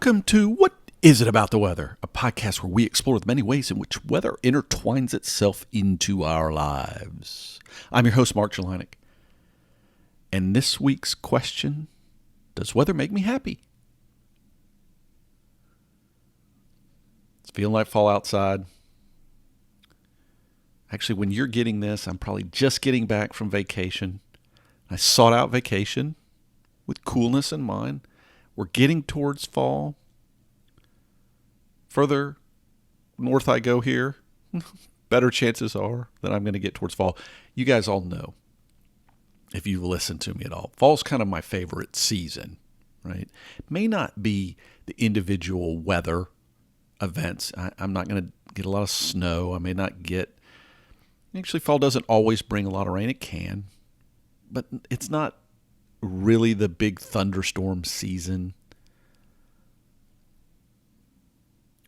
Welcome to What Is It About the Weather, a podcast where we explore the many ways in which weather intertwines itself into our lives. I'm your host, Mark Jelanic. And this week's question, does weather make me happy? It's feeling like fall outside. Actually, when you're getting this, I'm probably just getting back from vacation. I sought out vacation with coolness in mind. We're getting towards fall. Further north I go here, better chances are that I'm going to get towards fall. You guys all know, if you've listened to me at all, fall's kind of my favorite season, right? It may not be the individual weather events. I'm not going to get a lot of snow. I may not get... Actually, fall doesn't always bring a lot of rain. It can. But it's not really the big thunderstorm season.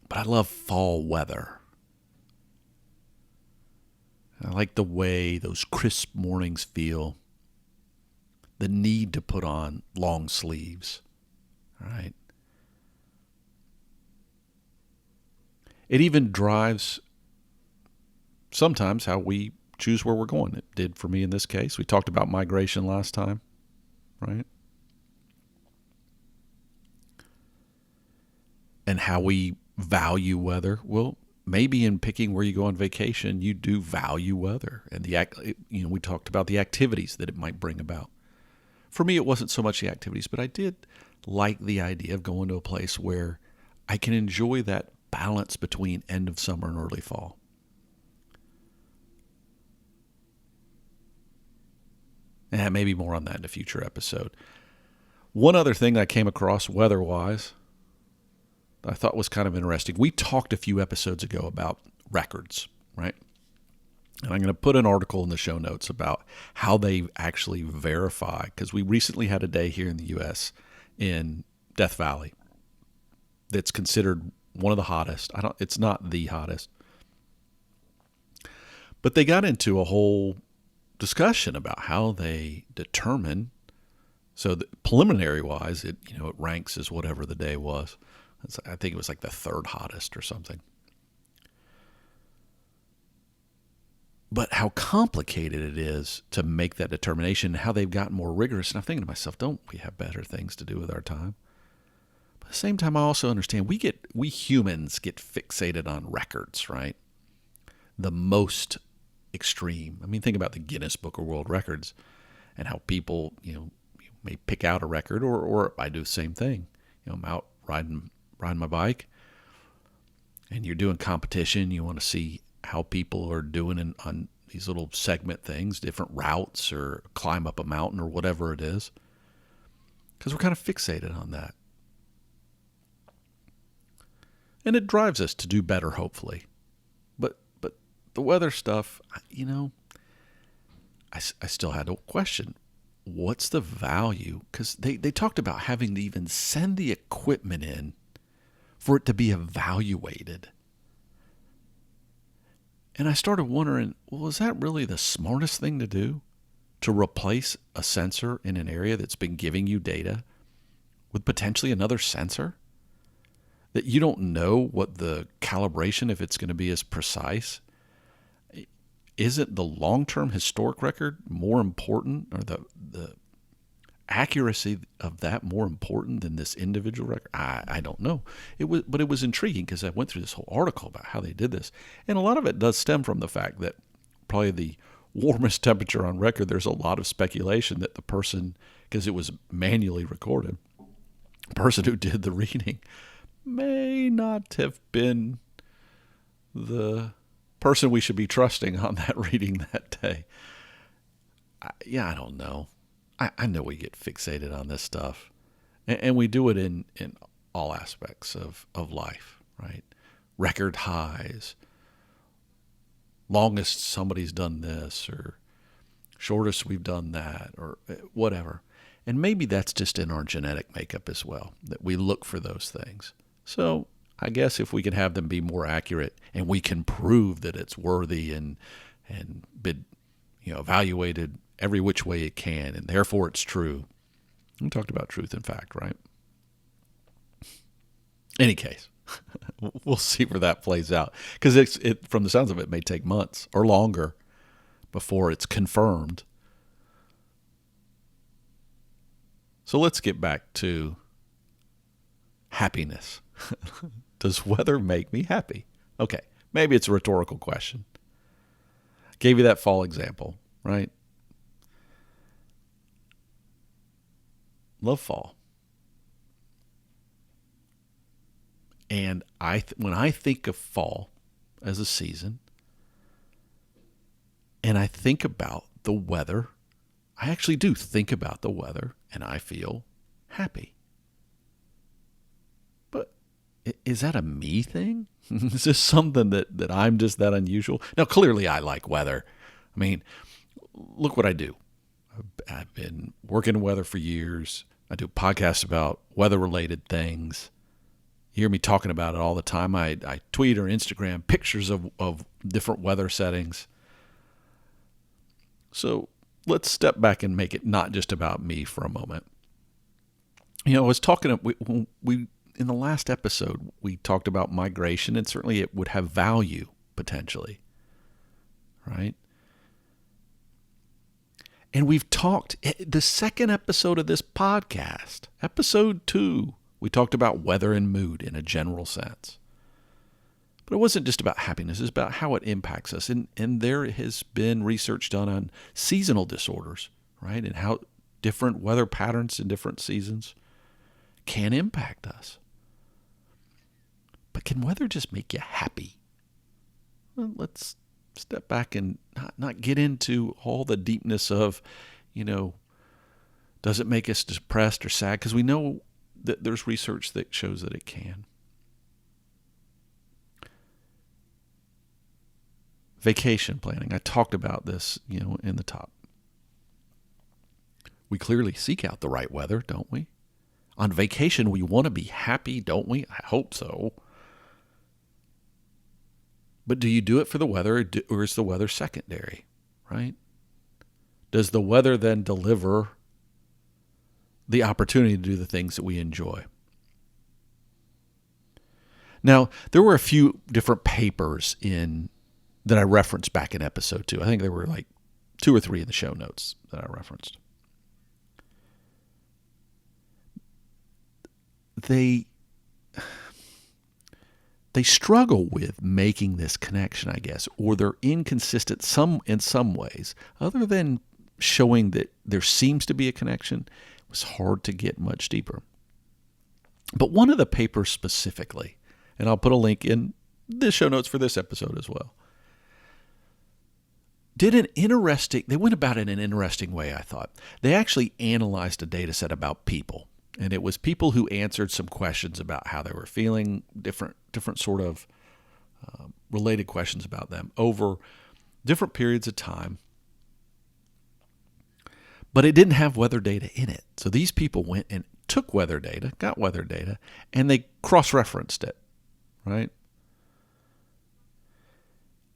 But I love fall weather. I like the way those crisp mornings feel. The need to put on long sleeves. All right. It even drives sometimes how we choose where we're going. It did for me in this case. We talked about migration last time, right? And how we value weather. Well, maybe in picking where you go on vacation, you do value weather. And we talked about the activities that it might bring about. For me, it wasn't so much the activities, but I did like the idea of going to a place where I can enjoy that balance between end of summer and early fall. And maybe more on that in a future episode. One other thing I came across weather-wise I thought was kind of interesting. We talked a few episodes ago about records, right? And I'm going to put an article in the show notes about how they actually verify, because we recently had a day here in the U.S. in Death Valley that's considered one of the hottest. It's not the hottest. But they got into a whole discussion about how they determine. So preliminary-wise, it ranks as whatever the day was. I think it was like the third hottest or something. But how complicated it is to make that determination, how they've gotten more rigorous. And I'm thinking to myself, don't we have better things to do with our time? But at the same time, I also understand we humans get fixated on records, right? The most extreme. I mean, think about the Guinness Book of World Records and how people, may pick out a record, or I do the same thing. I'm out riding my bike, and you're doing competition. You want to see how people are doing on these little segment things, different routes, or climb up a mountain, or whatever it is, because we're kind of fixated on that. And it drives us to do better, hopefully. But the weather stuff, I still had a question. What's the value? Because they talked about having to even send the equipment in for it to be evaluated. And I started wondering, well, is that really the smartest thing to do? To replace a sensor in an area that's been giving you data with potentially another sensor? That you don't know what the calibration, if it's going to be as precise? Isn't the long-term historic record more important, or the accuracy of that more important than this individual record? I don't know. But it was intriguing because I went through this whole article about how they did this. And a lot of it does stem from the fact that probably the warmest temperature on record, there's a lot of speculation that the person, because it was manually recorded, the person who did the reading may not have been the person we should be trusting on that reading that day. I don't know. I know we get fixated on this stuff, and we do it in all aspects of life, right? Record highs, longest somebody's done this, or shortest we've done that, or whatever. And maybe that's just in our genetic makeup as well, that we look for those things. So I guess if we can have them be more accurate, and we can prove that it's worthy and been evaluated every which way it can, and therefore it's true. We talked about truth and fact, right? Any case, we'll see where that plays out. Because from the sounds of it, may take months or longer before it's confirmed. So let's get back to happiness. Does weather make me happy? Okay, maybe it's a rhetorical question. Gave you that fall example, right? Love fall. And when I think of fall as a season, and I think about the weather, I actually do think about the weather, and I feel happy. But is that a me thing? Is this something that I'm just that unusual? Now, clearly I like weather. I mean, look what I do. I've been working in weather for years. I do podcasts about weather-related things. You hear me talking about it all the time. I tweet or Instagram pictures of different weather settings. So let's step back and make it not just about me for a moment. I was talking, we in the last episode, we talked about migration, and certainly it would have value potentially, right? And we've talked, the second episode of this podcast, episode 2, we talked about weather and mood in a general sense. But it wasn't just about happiness, it's about how it impacts us. And there has been research done on seasonal disorders, right? And how different weather patterns in different seasons can impact us. But can weather just make you happy? Well, let's step back and not get into all the deepness of, does it make us depressed or sad? Because we know that there's research that shows that it can. Vacation planning. I talked about this, in the top. We clearly seek out the right weather, don't we? On vacation, we want to be happy, don't we? I hope so. But do you do it for the weather, or is the weather secondary, right? Does the weather then deliver the opportunity to do the things that we enjoy? Now, there were a few different papers that I referenced back in episode 2. I think there were like 2 or 3 in the show notes that I referenced. They struggle with making this connection, I guess, or they're inconsistent in some ways. Other than showing that there seems to be a connection, it was hard to get much deeper. But one of the papers specifically, and I'll put a link in the show notes for this episode as well, they went about it in an interesting way, I thought. They actually analyzed a data set about people. And it was people who answered some questions about how they were feeling, different sort of related questions about them over different periods of time. But it didn't have weather data in it. So these people went and took weather data, got weather data, and they cross-referenced it, right?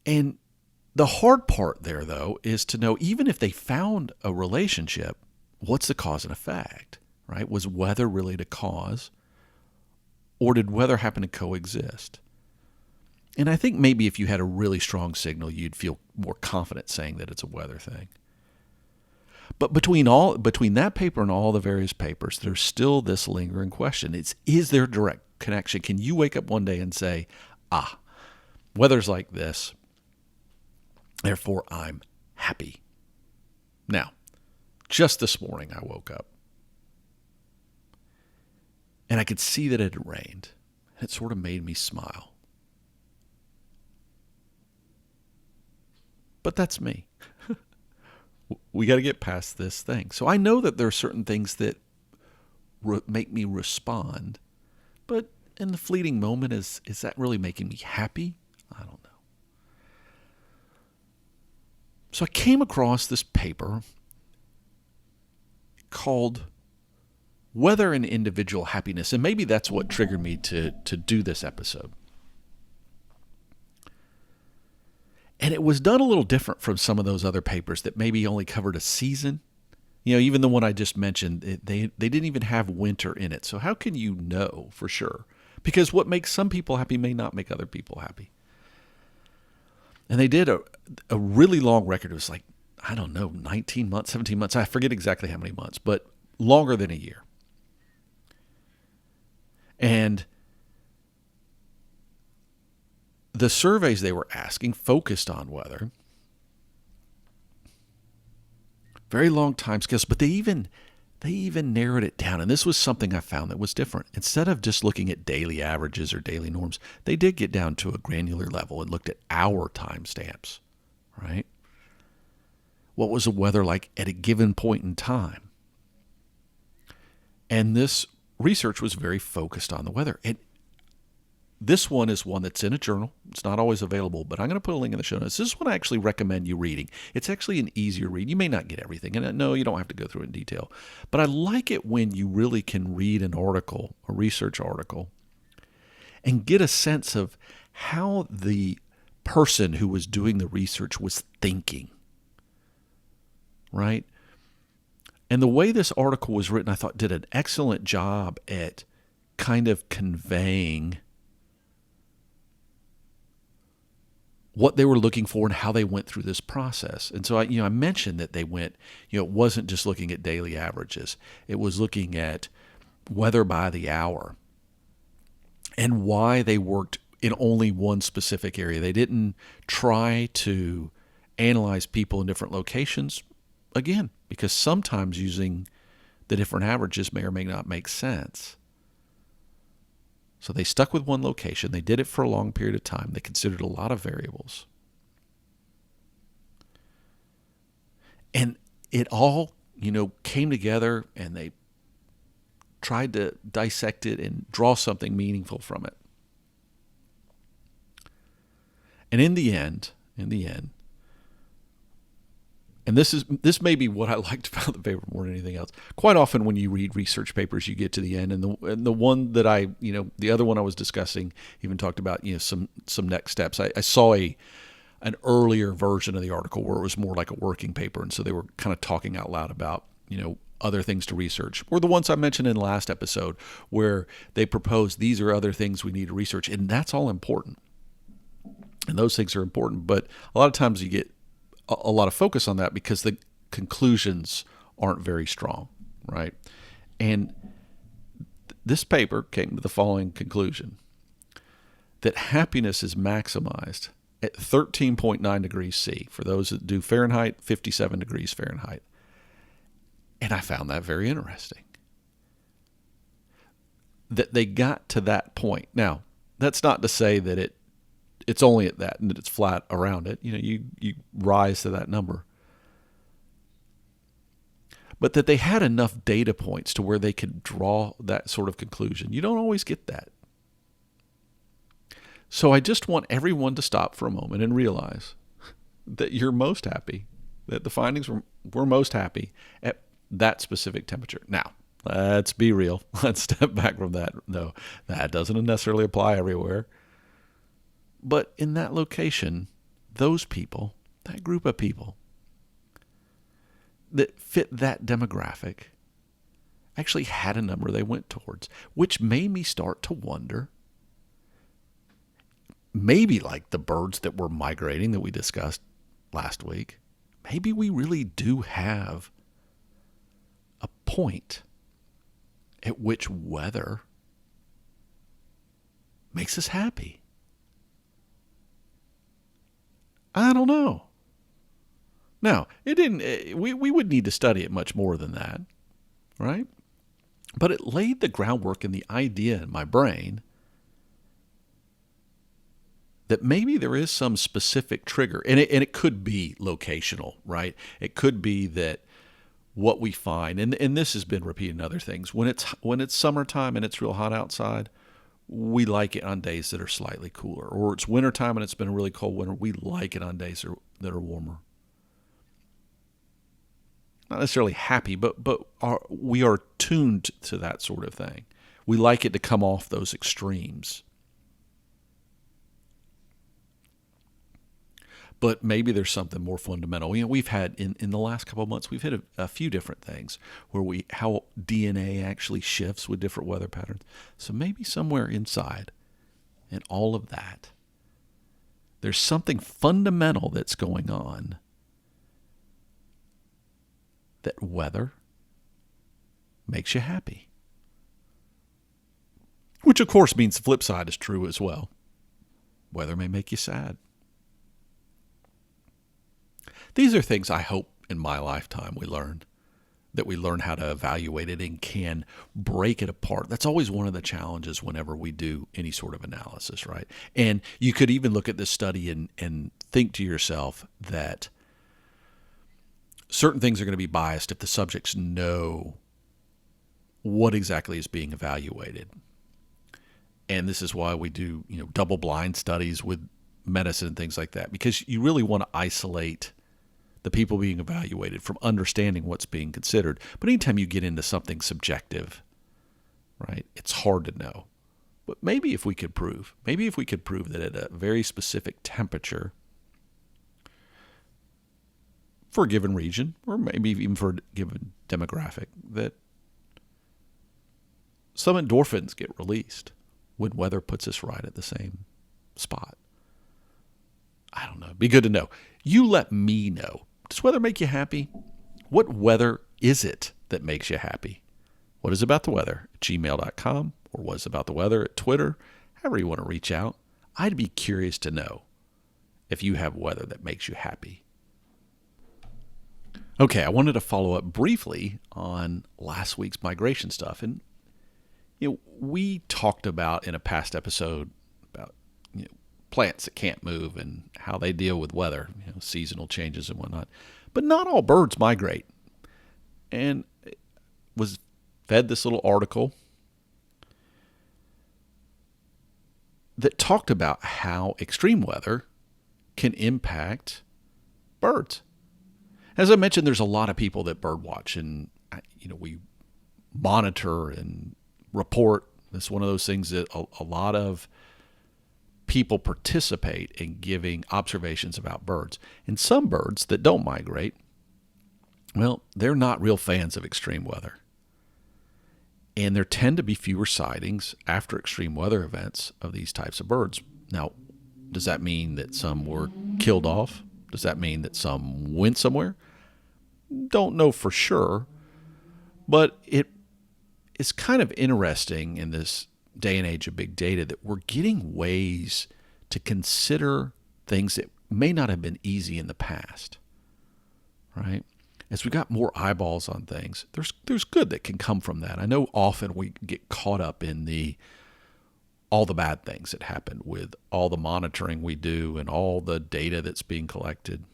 And the hard part there, though, is to know, even if they found a relationship, what's the cause and effect? Right? Was weather really the cause, or did weather happen to coexist? And I think maybe if you had a really strong signal, you'd feel more confident saying that it's a weather thing. But between that paper and all the various papers, there's still this lingering question. Is there a direct connection? Can you wake up one day and say, weather's like this, therefore I'm happy? Now, just this morning I woke up, and I could see that it had rained. It sort of made me smile. But that's me. We got to get past this thing. So I know that there are certain things that make me respond. But in the fleeting moment, is that really making me happy? I don't know. So I came across this paper called Weather and Individual Happiness. And maybe that's what triggered me to do this episode. And it was done a little different from some of those other papers that maybe only covered a season. Even the one I just mentioned, they didn't even have winter in it. So how can you know for sure? Because what makes some people happy may not make other people happy. And they did a really long record. It was like, I don't know, 19 months, 17 months. I forget exactly how many months, but longer than a year. And the surveys they were asking focused on weather. Very long time scales, but they even narrowed it down. And this was something I found that was different. Instead of just looking at daily averages or daily norms, they did get down to a granular level and looked at hour timestamps, right? What was the weather like at a given point in time? And this research was very focused on the weather. And this one is one that's in a journal. It's not always available, but I'm going to put a link in the show notes. This is one I actually recommend you reading. It's actually an easier read. You may not get everything, and no, you don't have to go through it in detail. But I like it when you really can read an article, a research article, and get a sense of how the person who was doing the research was thinking, right? And the way this article was written, I thought did an excellent job at kind of conveying what they were looking for and how they went through this process. And so I mentioned that they went, it wasn't just looking at daily averages. It was looking at weather by the hour and why they worked in only one specific area. They didn't try to analyze people in different locations, again, because sometimes using the different averages may or may not make sense. So they stuck with one location. They did it for a long period of time. They considered a lot of variables. And it all, came together, and they tried to dissect it and draw something meaningful from it. And in the end, and this may be what I liked about the paper more than anything else. Quite often when you read research papers, you get to the end, and the one that the other one I was discussing even talked about, some next steps. I saw an earlier version of the article where it was more like a working paper, and so they were kind of talking out loud about, other things to research, or the ones I mentioned in the last episode where they proposed these are other things we need to research, and that's all important. And those things are important, but a lot of times you get a lot of focus on that because the conclusions aren't very strong, right? And this paper came to the following conclusion: that happiness is maximized at 13.9 degrees C. For those that do Fahrenheit, 57 degrees Fahrenheit. And I found that very interesting, that they got to that point. Now, that's not to say that it's only at that and that it's flat around it. You rise to that number. But that they had enough data points to where they could draw that sort of conclusion. You don't always get that. So I just want everyone to stop for a moment and realize that you're most happy, that the findings were most happy at that specific temperature. Now, let's be real. Let's step back from that. No, that doesn't necessarily apply everywhere. But in that location, those people, that group of people that fit that demographic actually had a number they went towards, which made me start to wonder, maybe like the birds that were migrating that we discussed last week, maybe we really do have a point at which weather makes us happy. I don't know. Now, it didn't. We would need to study it much more than that, right? But it laid the groundwork and the idea in my brain that maybe there is some specific trigger, and it could be locational, right? It could be that what we find, and this has been repeated in other things, when it's summertime and it's real hot outside, we like it on days that are slightly cooler. Or it's wintertime and it's been a really cold winter, we like it on days that are warmer. Not necessarily happy, but we are tuned to that sort of thing. We like it to come off those extremes. But maybe there's something more fundamental. We've had in the last couple of months, we've had a few different things where how DNA actually shifts with different weather patterns. So maybe somewhere inside in all of that, there's something fundamental that's going on that weather makes you happy. Which, of course, means the flip side is true as well. Weather may make you sad. These are things I hope in my lifetime we learn, that we learn how to evaluate it and can break it apart. That's always one of the challenges whenever we do any sort of analysis, right? And you could even look at this study and think to yourself that certain things are going to be biased if the subjects know what exactly is being evaluated. And this is why we do, double-blind studies with medicine and things like that, because you really want to isolate the people being evaluated from understanding what's being considered. But anytime you get into something subjective, right, it's hard to know. But maybe if we could prove that at a very specific temperature for a given region, or maybe even for a given demographic, that some endorphins get released when weather puts us right at the same spot. I don't know. Be good to know. You let me know. Does weather make you happy? What weather is it that makes you happy? What is about the weather at gmail.com, or what is about the weather at Twitter? However you want to reach out. I'd be curious to know if you have weather that makes you happy. Okay, I wanted to follow up briefly on last week's migration stuff. And we talked about in a past episode about plants that can't move and how they deal with weather, seasonal changes and whatnot. But not all birds migrate. And was fed this little article that talked about how extreme weather can impact birds. As I mentioned, there's a lot of people that bird watch, and we monitor and report. It's one of those things that a lot of people participate in giving observations about birds. And some birds that don't migrate, well, they're not real fans of extreme weather. And there tend to be fewer sightings after extreme weather events of these types of birds. Now, does that mean that some were killed off? Does that mean that some went somewhere? Don't know for sure, but it is kind of interesting in this day and age of big data that we're getting ways to consider things that may not have been easy in the past, right? As we got more eyeballs on things, there's good that can come from that. I know often we get caught up in all the bad things that happen with all the monitoring we do and all the data that's being collected,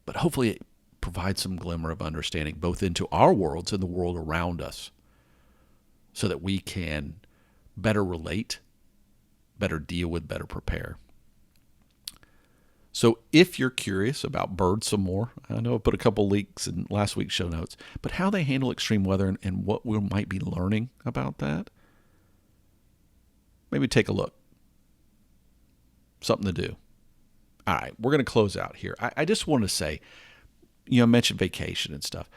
but hopefully it provides some glimmer of understanding both into our worlds and the world around us, so that we can better relate, better deal with, better prepare. So if you're curious about birds some more, I know I put a couple links in last week's show notes, but how they handle extreme weather and what we might be learning about that, maybe take a look. Something to do. All right, we're going to close out here. I just want to say, I mentioned vacation and stuff.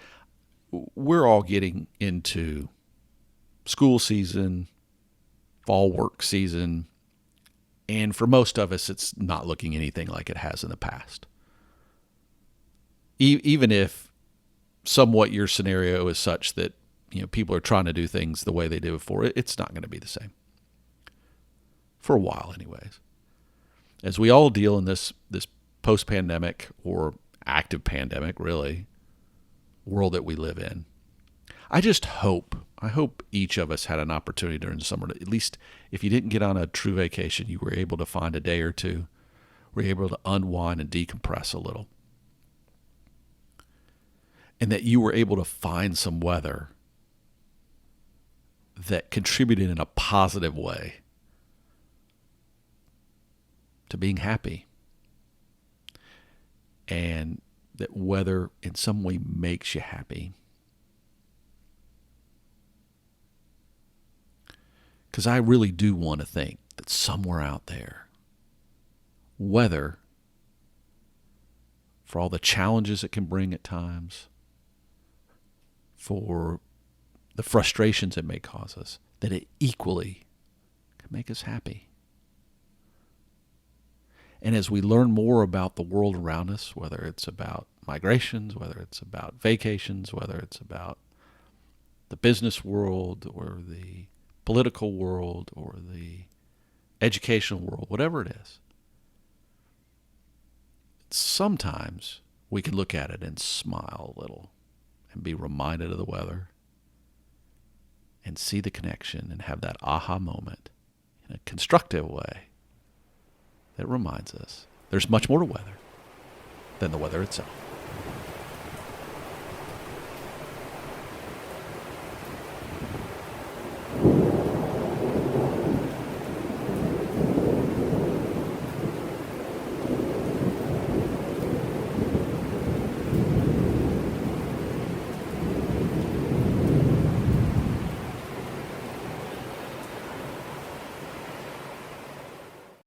We're all getting into school season, fall work season, and for most of us, it's not looking anything like it has in the past. Even if somewhat your scenario is such that people are trying to do things the way they did before, it's not going to be the same. For a while, anyways. As we all deal in this post-pandemic or active pandemic, really, world that we live in, I hope each of us had an opportunity during the summer to, at least if you didn't get on a true vacation, you were able to find a day or two, were able to unwind and decompress a little. And that you were able to find some weather that contributed in a positive way to being happy. And that weather in some way makes you happy. Because I really do want to think that somewhere out there, weather for all the challenges it can bring at times, for the frustrations it may cause us, that it equally can make us happy. And as we learn more about the world around us, whether it's about migrations, whether it's about vacations, whether it's about the business world or the political world or the educational world, whatever it is, sometimes we can look at it and smile a little and be reminded of the weather and see the connection and have that aha moment in a constructive way that reminds us there's much more to weather than the weather itself.